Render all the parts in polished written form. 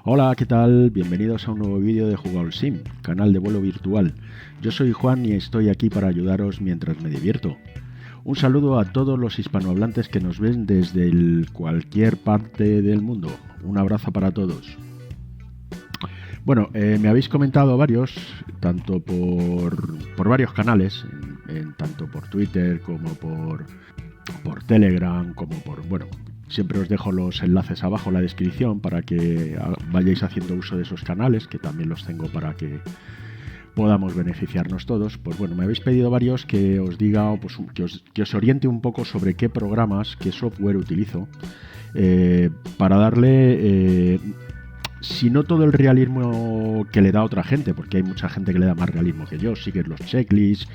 Hola, ¿qué tal? Bienvenidos a un nuevo vídeo de Jugaol Sim, canal de vuelo virtual. Yo soy Juan y estoy aquí para ayudaros mientras me divierto. Un saludo a todos los hispanohablantes que nos ven desde cualquier parte del mundo. Un abrazo para todos. Bueno, me habéis comentado varios, tanto por varios canales, tanto por Twitter como por Telegram, como bueno, siempre os dejo los enlaces abajo en la descripción para que vayáis haciendo uso de esos canales, que también los tengo para que podamos beneficiarnos todos. Pues bueno, me habéis pedido varios que os diga, pues, que os oriente un poco sobre qué programas, qué software utilizo, para darle, si no todo el realismo que le da a otra gente, porque hay mucha gente que le da más realismo que yo, sigue los checklists,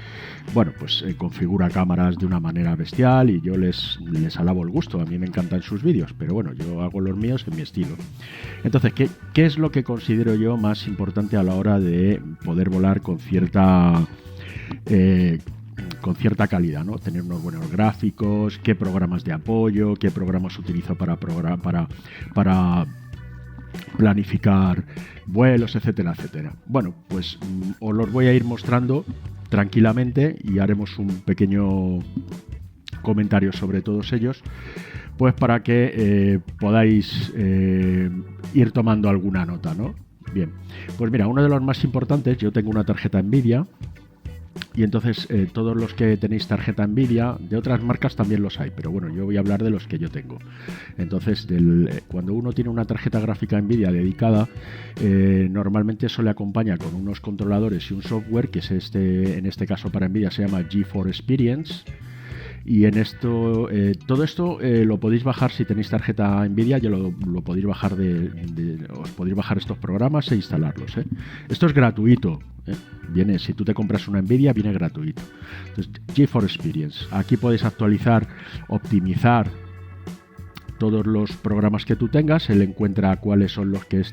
bueno, pues configura cámaras de una manera bestial y yo les alabo el gusto. A mí me encantan sus vídeos, pero bueno, yo hago los míos en mi estilo. Entonces, ¿qué es lo que considero yo más importante a la hora de poder volar con cierta calidad, ¿no? Tener unos buenos gráficos, qué programas de apoyo, qué programas utilizo para planificar vuelos, etcétera, etcétera. Bueno, pues os los voy a ir mostrando tranquilamente y haremos un pequeño comentario sobre todos ellos, pues para que podáis ir tomando alguna nota, ¿no? Bien, pues mira, uno de los más importantes, yo tengo una tarjeta Nvidia. Y entonces todos los que tenéis tarjeta Nvidia, de otras marcas también los hay, pero bueno, yo voy a hablar de los que yo tengo. Entonces, cuando uno tiene una tarjeta gráfica Nvidia dedicada, normalmente eso le acompaña con unos controladores y un software, que es en este caso para Nvidia se llama GeForce Experience. Y en esto, todo esto lo podéis bajar si tenéis tarjeta Nvidia, ya lo podéis bajar os podéis bajar estos programas e instalarlos. Esto es gratuito. Viene, si tú te compras una Nvidia, viene gratuito. Entonces, GeForce Experience. Aquí podéis actualizar, optimizar todos los programas que tú tengas. Él encuentra cuáles son los que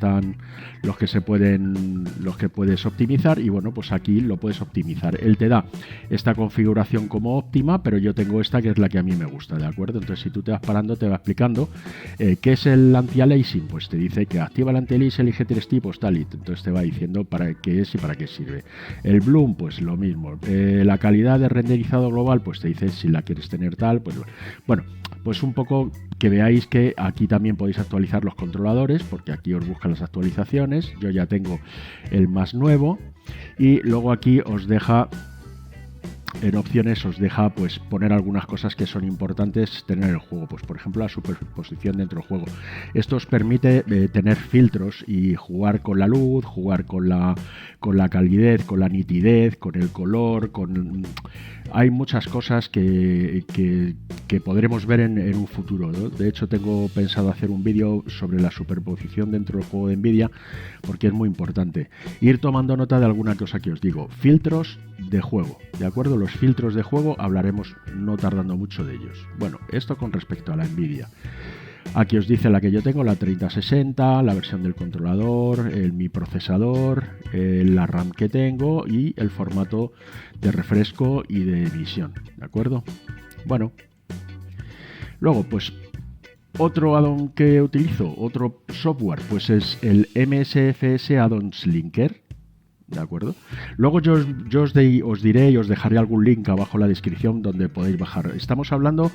puedes optimizar, y bueno, pues aquí lo puedes optimizar. Él te da esta configuración como óptima, pero yo tengo esta que es la que a mí me gusta, ¿de acuerdo? Entonces, si tú te vas parando, te va explicando qué es el anti-aliasing. Pues te dice que activa el anti-aliasing, elige 3 tipos, tal, y entonces te va diciendo para qué es y para qué sirve. El bloom, pues lo mismo. La calidad de renderizado global, pues te dice si la quieres tener tal, pues bueno, pues un poco que veáis que aquí también podéis actualizar los controladores, porque aquí os buscan las actualizaciones. Yo ya tengo el más nuevo, y luego aquí os deja, en opciones os deja pues poner algunas cosas que son importantes tener en el juego, pues por ejemplo la superposición dentro del juego. Esto os permite tener filtros y jugar con la luz, jugar con la calidez, con la nitidez, con el color, hay muchas cosas que podremos ver en un futuro, ¿no? De hecho, tengo pensado hacer un vídeo sobre la superposición dentro del juego de Nvidia, porque es muy importante. Ir tomando nota de alguna cosa que os digo. Filtros de juego, ¿de acuerdo? Los filtros de juego hablaremos no tardando mucho de ellos. Bueno, esto con respecto a la Nvidia. Aquí os dice la que yo tengo, la 3060, la versión del controlador, mi procesador, la RAM que tengo y el formato de refresco y de emisión, ¿de acuerdo? Bueno, luego pues otro add-on que utilizo, otro software, pues es el MSFS Add-ons Linker, ¿de acuerdo? Luego yo os diré y os dejaré algún link abajo en la descripción donde podéis bajar. Estamos hablando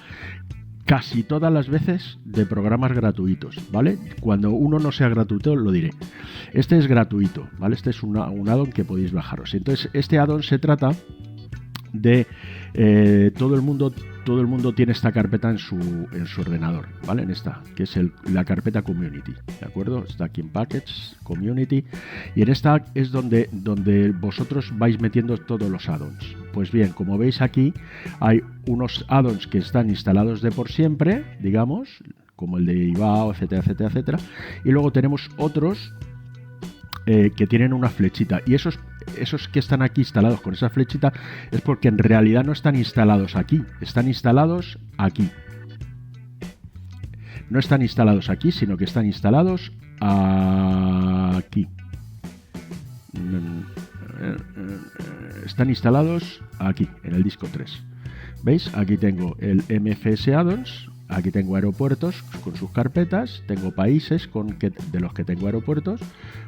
casi todas las veces de programas gratuitos, ¿vale? Cuando uno no sea gratuito lo diré. Este es gratuito, ¿vale? Este es un add-on que podéis bajaros. Entonces, este add-on se trata de todo el mundo tiene esta carpeta en su ordenador, ¿vale? En esta, que es la carpeta Community, ¿de acuerdo? Está aquí en Package, Community, y en esta es donde vosotros vais metiendo todos los add-ons. Pues bien, como veis aquí, hay unos add-ons que están instalados de por siempre, digamos, como el de Ivao, etcétera, etcétera, etcétera, y luego tenemos otros que tienen una flechita, y esos que están aquí instalados con esa flechita es porque en realidad no están instalados aquí, están instalados aquí. No están instalados aquí, sino que están instalados aquí. Están instalados aquí, en el disco 3. ¿Veis? Aquí tengo el MFS Add-ons Aquí tengo aeropuertos con sus carpetas, tengo países de los que tengo aeropuertos.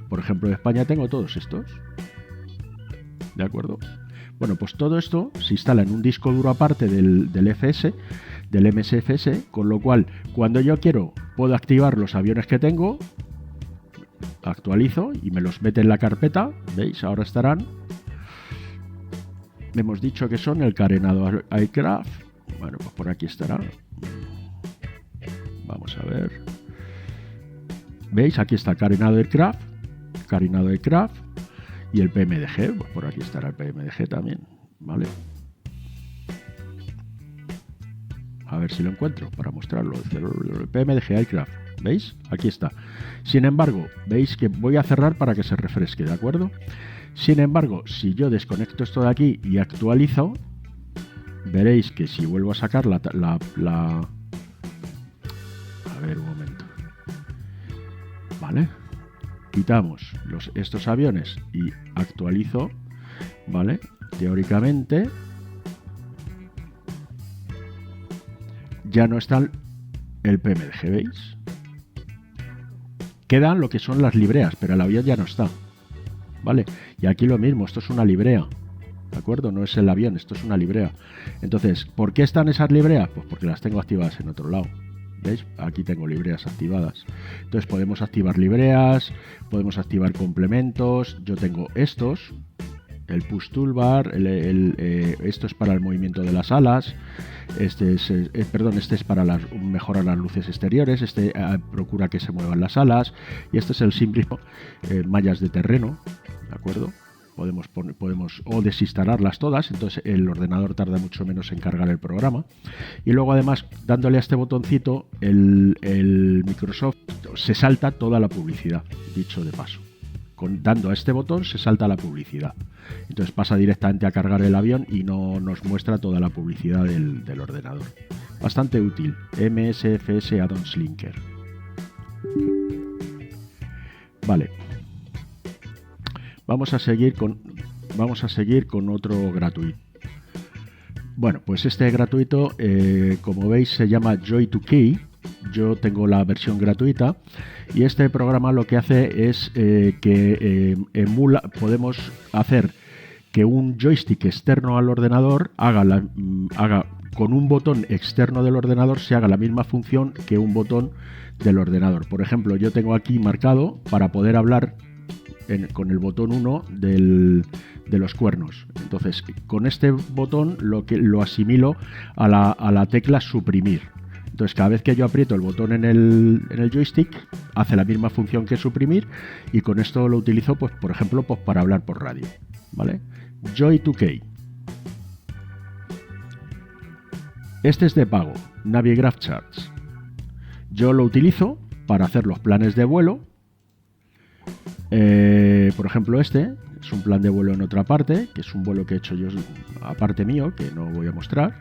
Por ejemplo, en España tengo todos estos. ¿De acuerdo? Bueno, pues todo esto se instala en un disco duro aparte del FS, del MSFS, con lo cual, cuando yo quiero, puedo activar los aviones que tengo, actualizo y me los mete en la carpeta. ¿Veis? Ahora estarán. Hemos dicho que son el carenado aircraft. Bueno, pues por aquí estará. Vamos a ver. ¿Veis? Aquí está carenado aircraft y el PMDG. Pues por aquí estará el PMDG también, ¿vale? A ver si lo encuentro para mostrarlo. El PMDG aircraft. ¿Veis? Aquí está. Sin embargo, veis que voy a cerrar para que se refresque, ¿de acuerdo? Sin embargo, si yo desconecto esto de aquí y actualizo, veréis que si vuelvo a sacar a ver un momento. ¿Vale? Quitamos estos aviones y actualizo, ¿vale? Teóricamente ya no está el PMDG, ¿veis? Quedan lo que son las libreas, pero el avión ya no está, ¿vale? Y aquí lo mismo, esto es una librea, ¿de acuerdo? No es el avión, esto es una librea. Entonces, ¿por qué están esas libreas? Pues porque las tengo activadas en otro lado. ¿Veis? Aquí tengo libreas activadas. Entonces podemos activar libreas, podemos activar complementos. Yo tengo estos, el push toolbar, esto es para el movimiento de las alas. Este es para mejorar las luces exteriores. Procura que se muevan las alas. Y este es el simple mallas de terreno, ¿de acuerdo? Podemos o desinstalarlas todas, entonces el ordenador tarda mucho menos en cargar el programa. Y luego además, dándole a este botoncito, el Microsoft se salta toda la publicidad, dicho de paso. Dando a este botón se salta la publicidad. Entonces pasa directamente a cargar el avión y no nos muestra toda la publicidad del ordenador. Bastante útil. MSFS Add-ons Linker. Vale. Vamos a seguir con otro gratuito. Bueno, pues este gratuito, como veis, se llama Joy2Key. Yo tengo la versión gratuita y este programa lo que hace es que podemos hacer que un joystick externo al ordenador haga con un botón externo del ordenador se haga la misma función que un botón del ordenador. Por ejemplo, yo tengo aquí marcado para poder hablar con el botón 1 de los cuernos. Entonces, con este botón lo asimilo a la tecla suprimir. Entonces, cada vez que yo aprieto el botón en el joystick, hace la misma función que suprimir y con esto lo utilizo, pues, por ejemplo, pues, para hablar por radio. ¿Vale? Joy2Key. Este es de pago, Navigraph Charts. Yo lo utilizo para hacer los planes de vuelo. Por ejemplo, este es un plan de vuelo en otra parte, que es un vuelo que he hecho yo aparte mío, que no voy a mostrar.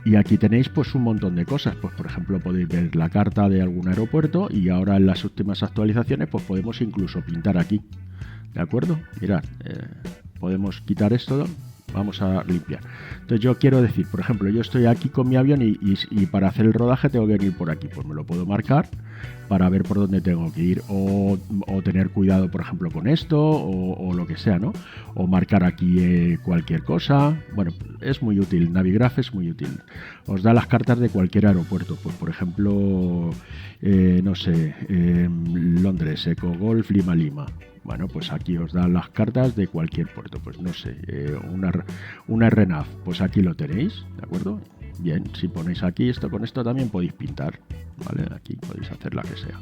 Y aquí tenéis pues un montón de cosas. Pues por ejemplo podéis ver la carta de algún aeropuerto y ahora en las últimas actualizaciones pues podemos incluso pintar aquí. ¿De acuerdo? Mirad, podemos quitar esto. Vamos a limpiar. Entonces yo quiero decir, por ejemplo, yo estoy aquí con mi avión y para hacer el rodaje tengo que ir por aquí. Pues me lo puedo marcar para ver por dónde tengo que ir o tener cuidado, por ejemplo, con esto o lo que sea, ¿no? O marcar aquí cualquier cosa. Bueno, es muy útil. Navigraph es muy útil. Os da las cartas de cualquier aeropuerto. Pues por ejemplo, no sé, Londres, Eco Golf, Lima, Lima. Bueno, pues aquí os dan las cartas de cualquier puerto. Pues no sé, una RNAV, pues aquí lo tenéis, ¿de acuerdo? Bien, si ponéis aquí esto con esto también podéis pintar, ¿vale? Aquí podéis hacer la que sea.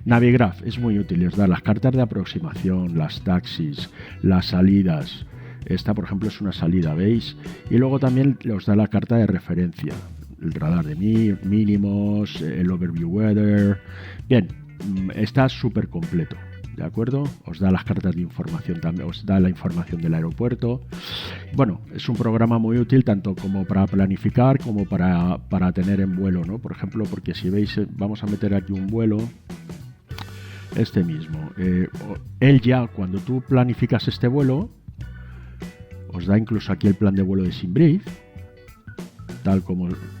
Navigraph es muy útil, os da las cartas de aproximación, las taxis, las salidas. Esta, por ejemplo, es una salida, ¿veis? Y luego también os da la carta de referencia, el radar de mínimos, el overview weather. Bien, está súper completo. ¿De acuerdo? Os da las cartas de información también, os da la información del aeropuerto. Bueno, es un programa muy útil tanto como para planificar como para tener en vuelo, ¿no? Por ejemplo, porque si veis, vamos a meter aquí un vuelo, este mismo. Él ya, cuando tú planificas este vuelo, os da incluso aquí el plan de vuelo de SimBrief.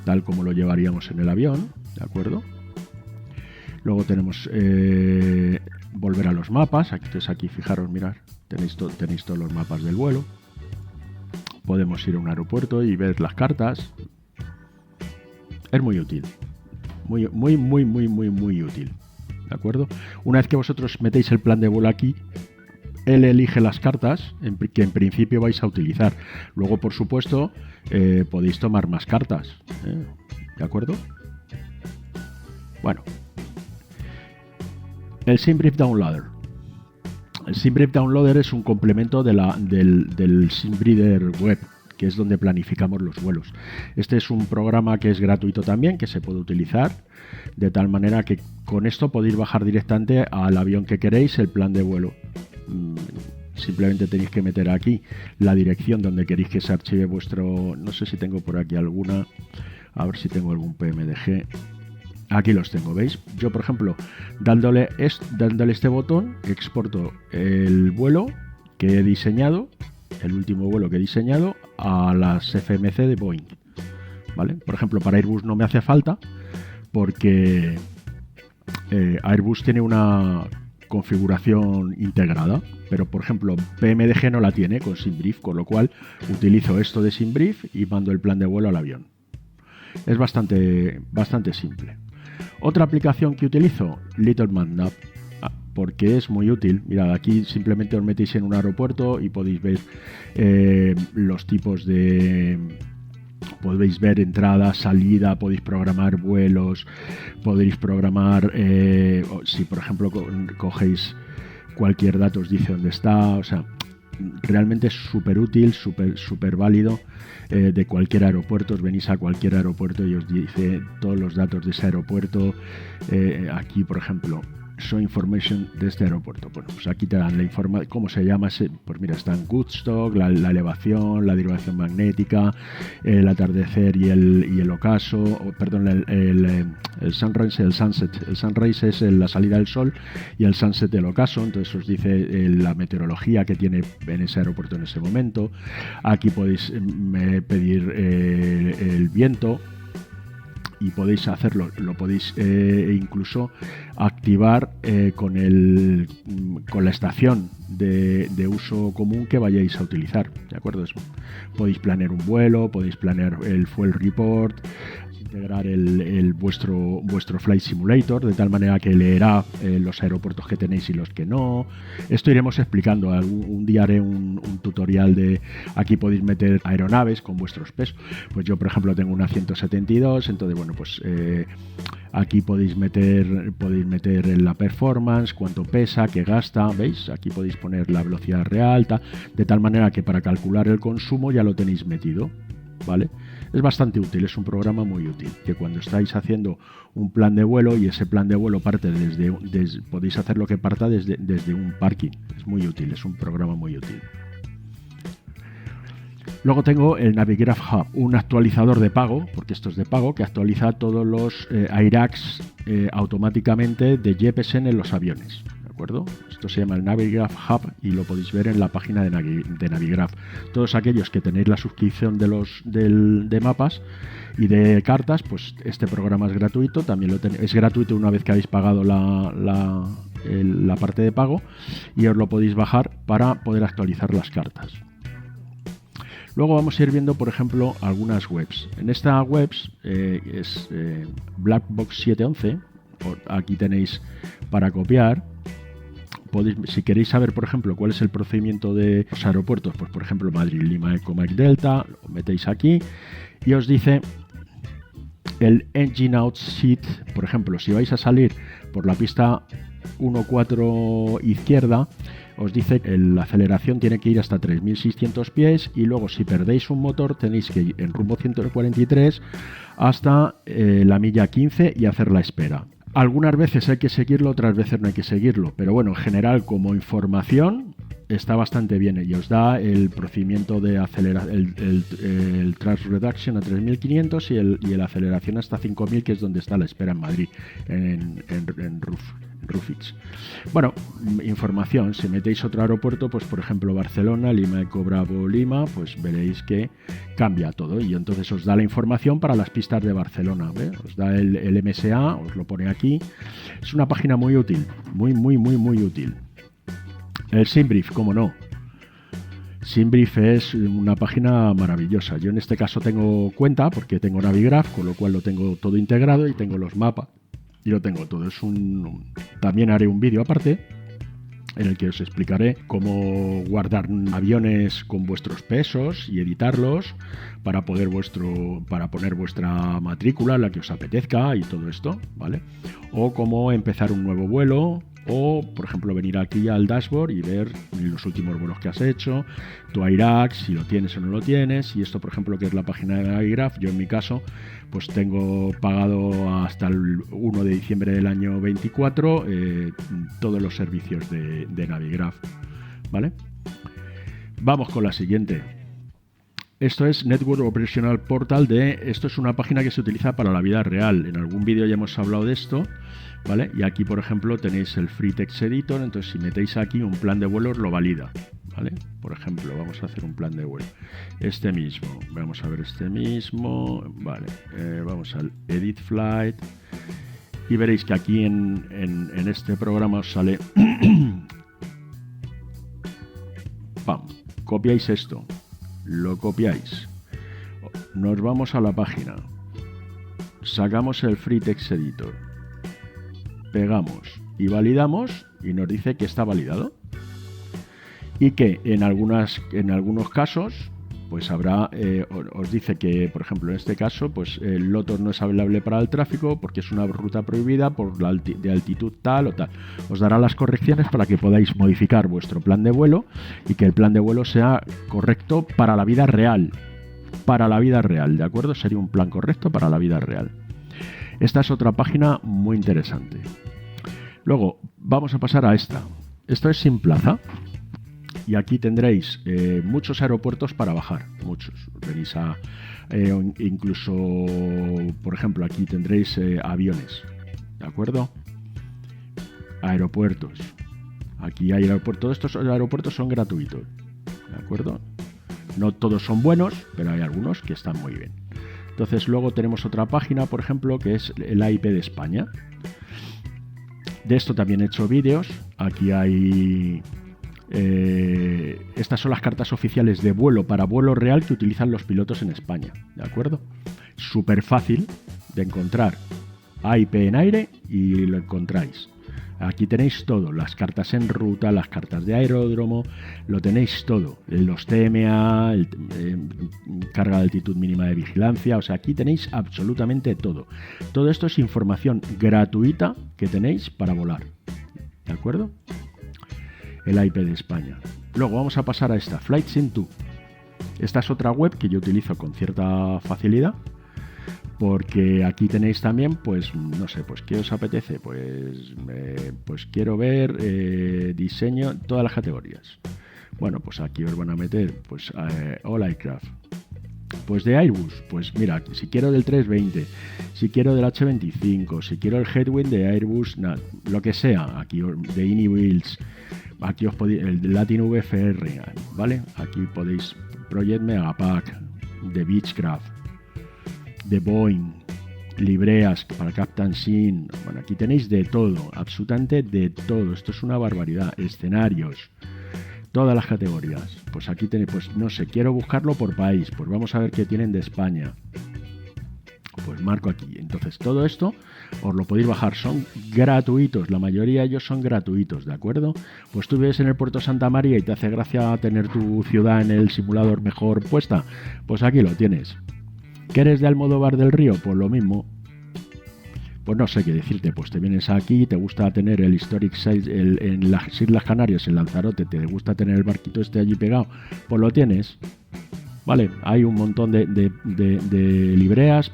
tal como lo llevaríamos en el avión, ¿de acuerdo? Luego tenemos volver a los mapas. Entonces aquí fijaros, mirad, tenéis todos los mapas del vuelo. Podemos ir a un aeropuerto y ver las cartas. Es muy útil. Muy útil. ¿De acuerdo? Una vez que vosotros metéis el plan de vuelo aquí, él elige las cartas que en principio vais a utilizar. Luego, por supuesto, podéis tomar más cartas. ¿De acuerdo? Bueno. El SimBrief Downloader. El SimBrief Downloader es un complemento del SimBreeder web, que es donde planificamos los vuelos. Este es un programa que es gratuito también, que se puede utilizar, de tal manera que con esto podéis bajar directamente al avión que queréis el plan de vuelo. Simplemente tenéis que meter aquí la dirección donde queréis que se archive vuestro... No sé si tengo por aquí alguna... A ver si tengo algún PMDG... Aquí los tengo, ¿veis? Yo, por ejemplo, dándole este botón, exporto el vuelo que he diseñado, el último vuelo que he diseñado, a las FMC de Boeing, ¿vale? Por ejemplo, para Airbus no me hace falta, porque Airbus tiene una configuración integrada, pero, por ejemplo, PMDG no la tiene con SimBrief, con lo cual utilizo esto de SimBrief y mando el plan de vuelo al avión. Es bastante simple. Otra aplicación que utilizo, Little MapNav, porque es muy útil. Mirad, aquí simplemente os metéis en un aeropuerto y podéis ver los tipos de... Podéis ver entrada, salida, podéis programar vuelos, podéis programar... si, por ejemplo, cogéis cualquier dato, os dice dónde está, o sea... Realmente es súper útil, súper válido, de cualquier aeropuerto. Os venís a cualquier aeropuerto y os dice todos los datos de ese aeropuerto. Aquí, por ejemplo, show information de este aeropuerto. Bueno, pues aquí te dan la información, ¿cómo se llama? Pues mira, está en Woodstock, la elevación, la derivación magnética, el atardecer y el ocaso, el sunrise y el sunset. El sunrise es la salida del sol y el sunset del ocaso. Entonces os dice la meteorología que tiene en ese aeropuerto en ese momento. Aquí podéis pedir el viento, y podéis hacerlo, lo podéis incluso activar con la estación de uso común que vayáis a utilizar, ¿de acuerdo? Podéis planear un vuelo, podéis planear el fuel report, integrar vuestro Flight Simulator, de tal manera que leerá los aeropuertos que tenéis y los que no. Esto iremos explicando. Un día haré un tutorial de... Aquí podéis meter aeronaves con vuestros pesos. Pues yo, por ejemplo, tengo una 172, entonces, bueno, pues aquí podéis meter la performance, cuánto pesa, qué gasta, ¿veis? Aquí podéis poner la velocidad real, de tal manera que para calcular el consumo ya lo tenéis metido, ¿vale? Es bastante útil, es un programa muy útil, que cuando estáis haciendo un plan de vuelo y ese plan de vuelo parte podéis hacer lo que parta desde un parking. Es muy útil, es un programa muy útil. Luego tengo el Navigraph Hub, un actualizador de pago, porque esto es de pago, que actualiza todos los AirAx automáticamente de Jeppesen en los aviones. ¿De acuerdo? Esto se llama el Navigraph Hub y lo podéis ver en la página de Navigraph. Todos aquellos que tenéis la suscripción de mapas y de cartas, pues este programa es gratuito. También es gratuito una vez que habéis pagado la parte de pago, y os lo podéis bajar para poder actualizar las cartas. Luego vamos a ir viendo, por ejemplo, algunas webs. En esta webs es Blackbox 711. Aquí tenéis para copiar. Si queréis saber, por ejemplo, cuál es el procedimiento de los aeropuertos, pues por ejemplo Madrid, Lima, Eco, Mike Delta, lo metéis aquí y os dice el Engine Out Sheet. Por ejemplo, si vais a salir por la pista 1.4 izquierda, os dice que la aceleración tiene que ir hasta 3.600 pies, y luego si perdéis un motor tenéis que ir en rumbo 143 hasta la milla 15 y hacer la espera. Algunas veces hay que seguirlo, otras veces no hay que seguirlo, pero bueno, en general como información está bastante bien, y os da el procedimiento de aceleración, el thrust reduction a 3.500 y la aceleración hasta 5.000, que es donde está la espera en Madrid, en RUF, Rufix. Bueno, información, si metéis otro aeropuerto, pues por ejemplo Barcelona, Lima Eco Bravo Lima, pues veréis que cambia todo y entonces os da la información para las pistas de Barcelona, ¿ve? Os da el MSA, os lo pone aquí. Es una página muy útil, muy útil. El SimBrief, cómo no. SimBrief es una página maravillosa. Yo en este caso tengo cuenta porque tengo Navigraph, con lo cual lo tengo todo integrado y tengo los mapas y lo tengo todo. También haré un vídeo aparte en el que os explicaré cómo guardar aviones con vuestros pesos y editarlos para poner vuestra matrícula, la que os apetezca y todo esto, ¿vale? O cómo empezar un nuevo vuelo. O, por ejemplo, venir aquí al dashboard y ver los últimos vuelos que has hecho, tu AIRAC, si lo tienes o no lo tienes. Y esto, por ejemplo, que es la página de Navigraph, yo en mi caso, pues tengo pagado hasta el 1 de diciembre del año 24 todos los servicios de Navigraph, ¿vale? Vamos con la siguiente. Esto es Network Operational Portal esto es una página que se utiliza para la vida real. En algún vídeo ya hemos hablado de esto, ¿vale? Y aquí, por ejemplo, tenéis el Free Text Editor, entonces si metéis aquí un plan de vuelo os lo valida, ¿vale? Por ejemplo, vamos a hacer un plan de vuelo. Vamos a ver este mismo, vale. Vamos al Edit Flight y veréis que aquí en este programa os sale ¡pam! Copiáis esto. Lo copiáis, nos vamos a la página, sacamos el Free Text Editor, pegamos y validamos y nos dice que está validado y que en algunos casos pues habrá, os dice que, por ejemplo, en este caso, pues el LOTOR no es hablable para el tráfico porque es una ruta prohibida por de altitud tal o tal. Os dará las correcciones para que podáis modificar vuestro plan de vuelo y que el plan de vuelo sea correcto para la vida real. Para la vida real, ¿de acuerdo? Sería un plan correcto para la vida real. Esta es otra página muy interesante. Luego, vamos a pasar a esta. Esto es Simplaza. Y aquí tendréis muchos aeropuertos para bajar, muchos. Veréis incluso, por ejemplo, aquí tendréis aviones, ¿de acuerdo? Aeropuertos. Aquí hay aeropuertos. Todos estos aeropuertos son gratuitos, ¿de acuerdo? No todos son buenos, pero hay algunos que están muy bien. Entonces luego tenemos otra página, por ejemplo, que es el AIP de España. De esto también he hecho vídeos. Aquí hay... estas son las cartas oficiales de vuelo para vuelo real que utilizan los pilotos en España, ¿de acuerdo? Súper fácil de encontrar. AIP en aire y lo encontráis. Aquí tenéis todo, las cartas en ruta, las cartas de aeródromo, lo tenéis todo. Los TMA, carga de altitud mínima de vigilancia, o sea, aquí tenéis absolutamente todo. Todo esto es información gratuita que tenéis para volar, ¿de acuerdo? El AIP de España. Luego vamos a pasar a esta, FlightSim2. Esta es otra web que yo utilizo con cierta facilidad, porque aquí tenéis también, pues, no sé, pues, ¿qué os apetece? Pues quiero ver diseño, todas las categorías. Bueno, pues aquí os van a meter, pues, All Aircraft. Pues de Airbus, pues mira, si quiero del 320, si quiero del H25, si quiero el Headwind de Airbus, lo que sea, aquí de Wheels, aquí os podéis, el Latin VFR, ¿vale? Aquí podéis Project Megapack, de Beechcraft, de Boeing, libreas para Captain Sin. Bueno, aquí tenéis de todo, absolutamente de todo. Esto es una barbaridad. Escenarios, todas las categorías. Pues aquí tenéis, pues no sé, quiero buscarlo por país. Pues vamos a ver qué tienen de España. Pues marco aquí. Entonces todo esto os lo podéis bajar. Son gratuitos. La mayoría de ellos son gratuitos, ¿de acuerdo? Pues tú vives en el puerto Santa María y te hace gracia tener tu ciudad en el simulador mejor puesta. Pues aquí lo tienes. ¿Que eres de Almodóvar del Río? Pues lo mismo. Pues no sé qué decirte, pues te vienes aquí, te gusta tener el Historic Site en las Islas Canarias, en Lanzarote, te gusta tener el barquito este allí pegado, pues lo tienes. Vale, hay un montón de libreas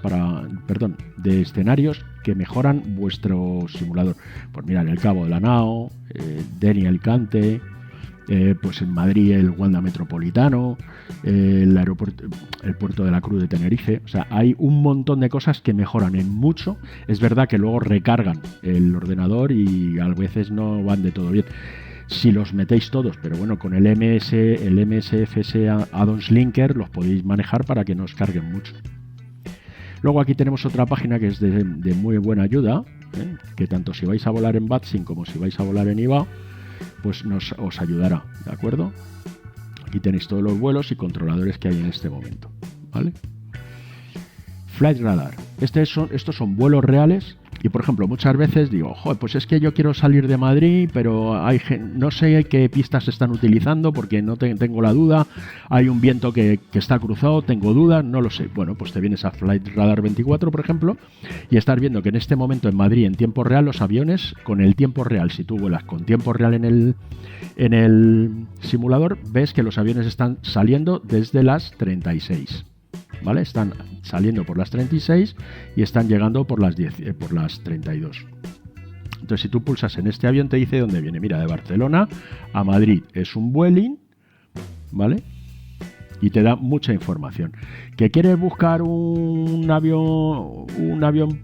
de escenarios que mejoran vuestro simulador. Pues mirad, el Cabo de la Nao, Deni Alicante, Pues en Madrid el Wanda Metropolitano, el puerto de la Cruz de Tenerife. O sea, hay un montón de cosas que mejoran en mucho. Es verdad que luego recargan el ordenador y a veces no van de todo bien si los metéis todos, pero bueno, con el MSFS Addons Linker los podéis manejar para que no os carguen mucho. Luego aquí tenemos otra página que es de muy buena ayuda, que tanto si vais a volar en VATSIM como si vais a volar en IVA, pues os ayudará, ¿de acuerdo? Aquí tenéis todos los vuelos y controladores que hay en este momento, ¿vale? Flight Radar. Estos son vuelos reales y, por ejemplo, muchas veces digo, joder, pues es que yo quiero salir de Madrid, pero no sé qué pistas están utilizando porque no tengo la duda. Hay un viento que está cruzado, tengo dudas, no lo sé. Bueno, pues te vienes a Flight Radar 24, por ejemplo, y estás viendo que en este momento en Madrid, en tiempo real, los aviones, con el tiempo real, si tú vuelas con tiempo real en el simulador, ves que los aviones están saliendo desde las 36. ¿Vale? Están saliendo por las 36 y están llegando por las 32. Entonces, si tú pulsas en este avión, te dice dónde viene. Mira, de Barcelona a Madrid es un Vueling, ¿vale? Y te da mucha información. ¿Que quieres buscar un avión,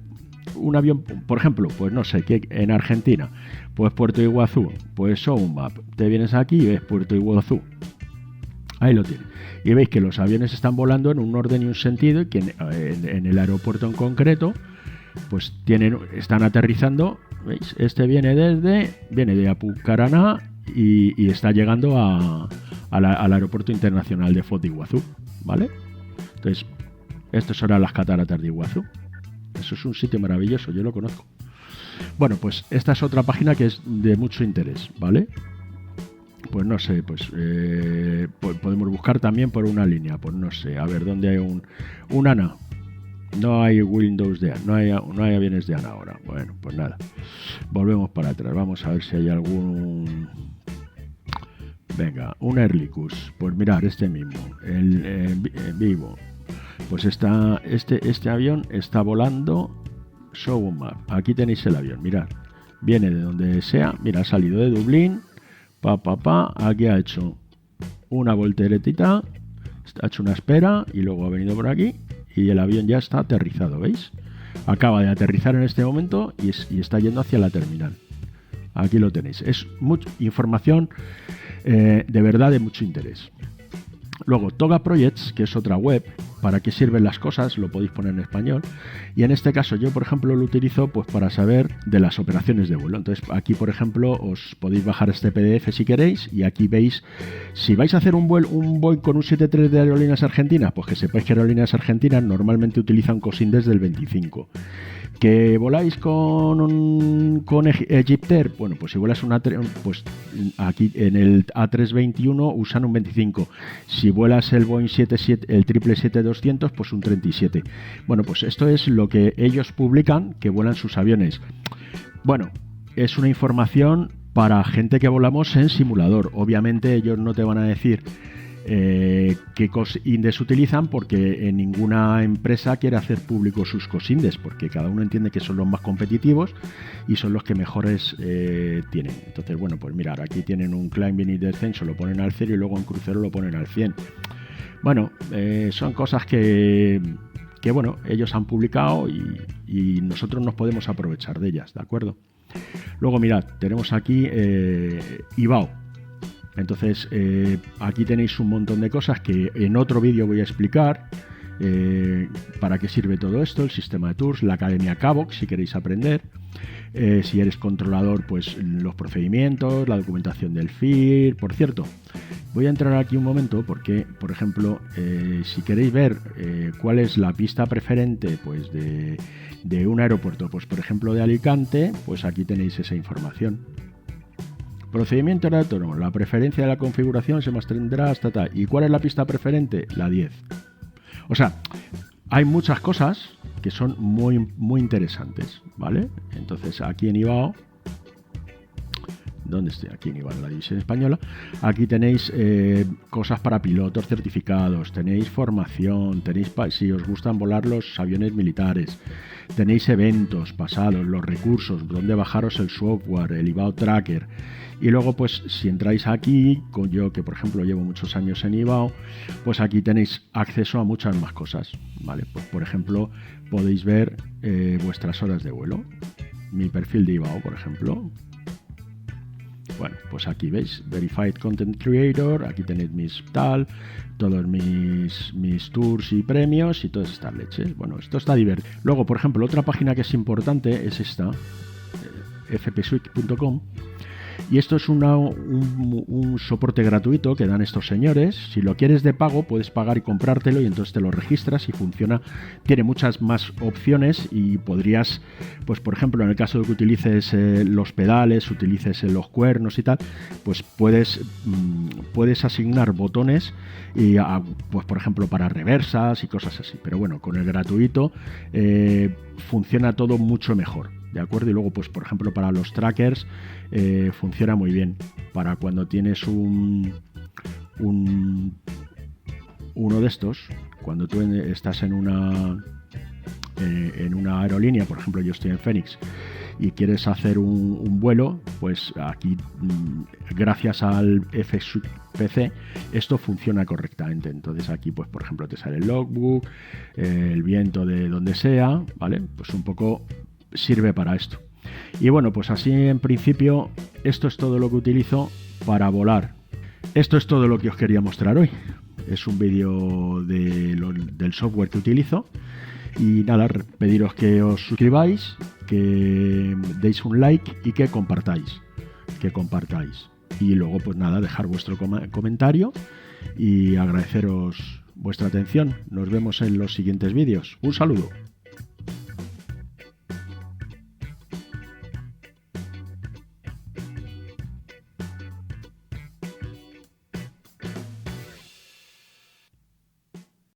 por ejemplo? Pues no sé, que en Argentina, pues Puerto Iguazú, pues Showmap. Te vienes aquí y ves Puerto Iguazú. Ahí lo tienes. Y veis que los aviones están volando en un orden y un sentido y que en el aeropuerto en concreto pues están aterrizando. ¿Veis? Este viene de Apucarana y está llegando al aeropuerto internacional de Foz de Iguazú, ¿vale? Entonces, estas son las cataratas de Iguazú. Eso es un sitio maravilloso, yo lo conozco. Bueno, pues esta es otra página que es de mucho interés, ¿vale? Pues no sé, podemos buscar también por una línea, pues no sé, a ver, ¿dónde hay un ANA? No hay Windows no hay aviones de ANA ahora. Bueno, pues nada, volvemos para atrás, vamos a ver si hay algún... Venga, un Erlicus, pues mirar, este mismo, el Vivo, pues este avión está volando Showmap, aquí tenéis el avión, mirad, viene de donde sea, mira, ha salido de Dublín, aquí ha hecho una volteretita, ha hecho una espera y luego ha venido por aquí y el avión ya está aterrizado, ¿veis? Acaba de aterrizar en este momento y está yendo hacia la terminal. Aquí lo tenéis. Es mucha información de verdad de mucho interés. Luego, Toga Projects, que es otra web, para qué sirven las cosas, lo podéis poner en español. Y en este caso yo, por ejemplo, lo utilizo pues para saber de las operaciones de vuelo. Entonces, aquí, por ejemplo, os podéis bajar este PDF si queréis y aquí veis, si vais a hacer un Boeing con un 73 de Aerolíneas Argentinas, pues que sepáis que Aerolíneas Argentinas normalmente utilizan COSINDES del 25. ¿Que voláis con Egyptair? Bueno, pues si vuelas pues aquí en el A321 usan un 25. Si vuelas el Boeing 77, el 777-200, pues un 37. Bueno, pues esto es lo que ellos publican que vuelan sus aviones. Bueno, es una información para gente que volamos en simulador. Obviamente ellos no te van a decir qué COSINDES utilizan porque en ninguna empresa quiere hacer público sus COSINDES porque cada uno entiende que son los más competitivos y son los que mejores tienen. Entonces, bueno, pues mirar, aquí tienen un climbing y descenso, lo ponen al 0 y luego en crucero lo ponen al 100. Bueno, son cosas que bueno, ellos han publicado y nosotros nos podemos aprovechar de ellas, ¿de acuerdo? Luego mirad, tenemos aquí IBAO. Entonces, aquí tenéis un montón de cosas que en otro vídeo voy a explicar para qué sirve todo esto, el sistema de tours, la academia CAVOC, si queréis aprender. Si eres controlador, pues los procedimientos, la documentación del FIR. Por cierto, voy a entrar aquí un momento porque, por ejemplo, si queréis ver cuál es la pista preferente pues de un aeropuerto, pues por ejemplo de Alicante, pues aquí tenéis esa información. Procedimiento de autónomo, la preferencia de la configuración se mantendrá hasta tal. ¿Y cuál es la pista preferente? La 10. O sea, hay muchas cosas que son muy, muy interesantes, ¿vale? Entonces aquí en IBAO ¿Dónde estoy? Aquí en IVA, la división española. Aquí tenéis cosas para pilotos certificados, tenéis formación, tenéis si os gustan volar los aviones militares, tenéis eventos pasados, los recursos, dónde bajaros el software, el IVAO Tracker. Y luego, pues, si entráis aquí, con yo que por ejemplo llevo muchos años en IVAO, pues aquí tenéis acceso a muchas más cosas, ¿vale? Pues, por ejemplo, podéis ver vuestras horas de vuelo. Mi perfil de IVAO, por ejemplo. Bueno, pues aquí veis, Verified Content Creator, aquí tenéis mis todos mis tours y premios y todas estas leches. Bueno, esto está divertido. Luego, por ejemplo, otra página que es importante es esta, fpsuite.com. Y esto es un soporte gratuito que dan estos señores. Si lo quieres de pago, puedes pagar y comprártelo y entonces te lo registras y funciona. Tiene muchas más opciones y podrías, pues por ejemplo, en el caso de que utilices los pedales, utilices los cuernos y tal, pues puedes asignar botones y pues por ejemplo para reversas y cosas así. Pero bueno, con el gratuito funciona todo mucho mejor. ¿De acuerdo? Y luego, pues por ejemplo, para los trackers funciona muy bien. Para cuando tienes uno de estos, cuando tú estás en una aerolínea, por ejemplo, yo estoy en Phoenix, y quieres hacer un vuelo, pues aquí, gracias al fPC, esto funciona correctamente. Entonces aquí, pues por ejemplo, te sale el logbook, el viento de donde sea, ¿vale? Pues un poco sirve para esto. Y bueno, pues así en principio esto es todo lo que utilizo para volar. Esto es todo lo que os quería mostrar hoy. Es un vídeo del software que utilizo. Y nada, pediros que os suscribáis, que deis un like y que compartáis. Y luego pues nada, dejar vuestro comentario y agradeceros vuestra atención. Nos vemos en los siguientes vídeos. Un saludo.